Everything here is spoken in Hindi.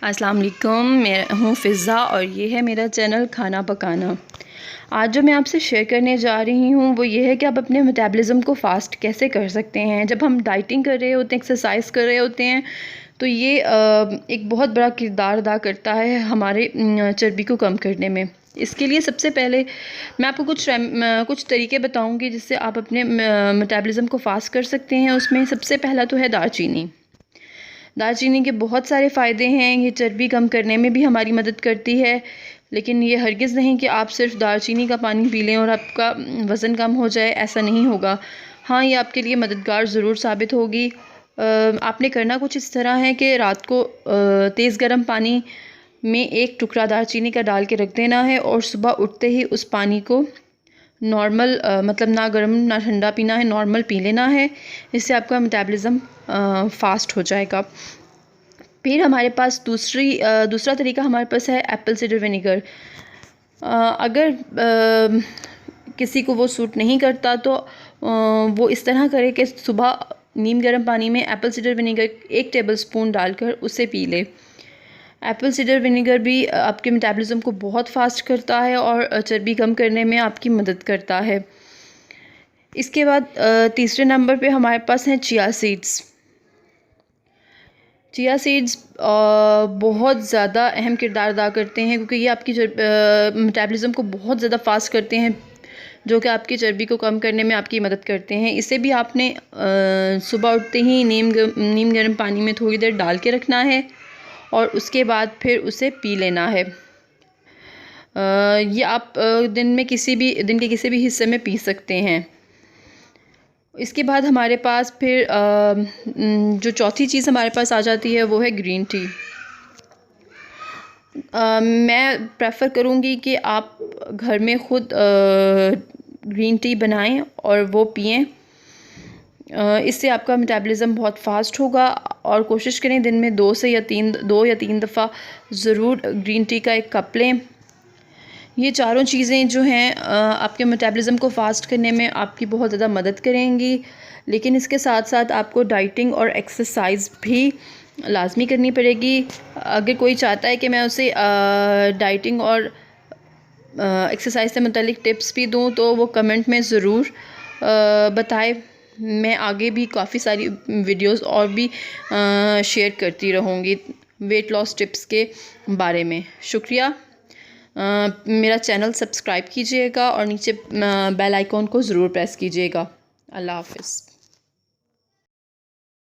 अस्सलाम वालेकुम, मैं हूँ फ़िज़ा और ये है मेरा चैनल खाना पकाना। आज जो मैं आपसे शेयर करने जा रही हूँ वो ये है कि आप अपने मेटाबॉलिज़्म को फ़ास्ट कैसे कर सकते हैं। जब हम डाइटिंग कर रहे होते हैं, एक्सरसाइज कर रहे होते हैं, तो ये एक बहुत बड़ा किरदार अदा करता है हमारे चर्बी को कम करने में। इसके लिए सबसे पहले मैं आपको कुछ तरीके बताऊँगी जिससे आप अपने मेटाबॉलिज़्म को फ़ास्ट कर सकते हैं। उसमें सबसे पहला तो है दालचीनी। दालचीनी के बहुत सारे फ़ायदे हैं। ये चर्बी कम करने में भी हमारी मदद करती है, लेकिन ये हरगिज़ नहीं कि आप सिर्फ दालचीनी का पानी पी लें और आपका वज़न कम हो जाए, ऐसा नहीं होगा। हाँ, ये आपके लिए मददगार ज़रूर साबित होगी। आपने करना कुछ इस तरह है कि रात को तेज़ गर्म पानी में एक टुकड़ा दालचीनी का डाल के रख देना है और सुबह उठते ही उस पानी को नॉर्मल मतलब ना गर्म ना ठंडा पीना है, नॉर्मल पी लेना है। इससे आपका मेटाबॉलिज़्म फ़ास्ट हो जाएगा। फिर हमारे पास दूसरा तरीका हमारे पास है एप्पल साइडर विनेगर। अगर किसी को वो सूट नहीं करता तो वो इस तरह करे कि सुबह नीम गर्म पानी में एप्पल साइडर विनेगर 1 टेबलस्पून डालकर उसे पी ले। एप्पल साइडर विनेगर भी आपके मेटाबॉलिज़्म को बहुत फास्ट करता है और चर्बी कम करने में आपकी मदद करता है। इसके बाद तीसरे नंबर पे हमारे पास हैं चिया सीड्स। चिया सीड्स बहुत ज़्यादा अहम किरदार अदा करते हैं क्योंकि ये आपकी मेटाबॉलिज़्म को बहुत ज़्यादा फास्ट करते हैं, जो कि आपकी चर्बी को कम करने में आपकी मदद करते हैं। इसे भी आपने सुबह उठते ही नीम गर्म पानी में थोड़ी देर डाल के रखना है और उसके बाद फिर उसे पी लेना है। ये आप दिन के किसी भी हिस्से में पी सकते हैं। इसके बाद हमारे पास फिर जो चौथी चीज़ हमारे पास आ जाती है वो है ग्रीन टी। मैं प्रेफर करूँगी कि आप घर में ख़ुद ग्रीन टी बनाएं और वो पिएं। इससे आपका मेटाबॉलिज़्म बहुत फास्ट होगा और कोशिश करें दिन में 2 या 3 दफ़ा ज़रूर ग्रीन टी का एक कप लें। ये चारों चीज़ें जो हैं आपके मेटाबॉलिज़्म को फ़ास्ट करने में आपकी बहुत ज़्यादा मदद करेंगी, लेकिन इसके साथ साथ आपको डाइटिंग और एक्सरसाइज भी लाज़मी करनी पड़ेगी। अगर कोई चाहता है कि मैं उसे डाइटिंग और एक्सरसाइज से मुतालिक टिप्स भी दूँ तो वो कमेंट में ज़रूर बताए। मैं आगे भी काफ़ी सारी वीडियोस और भी शेयर करती रहूँगी वेट लॉस टिप्स के बारे में। शुक्रिया। मेरा चैनल सब्सक्राइब कीजिएगा और नीचे बेल आइकॉन को ज़रूर प्रेस कीजिएगा। अल्लाह हाफ़िज़।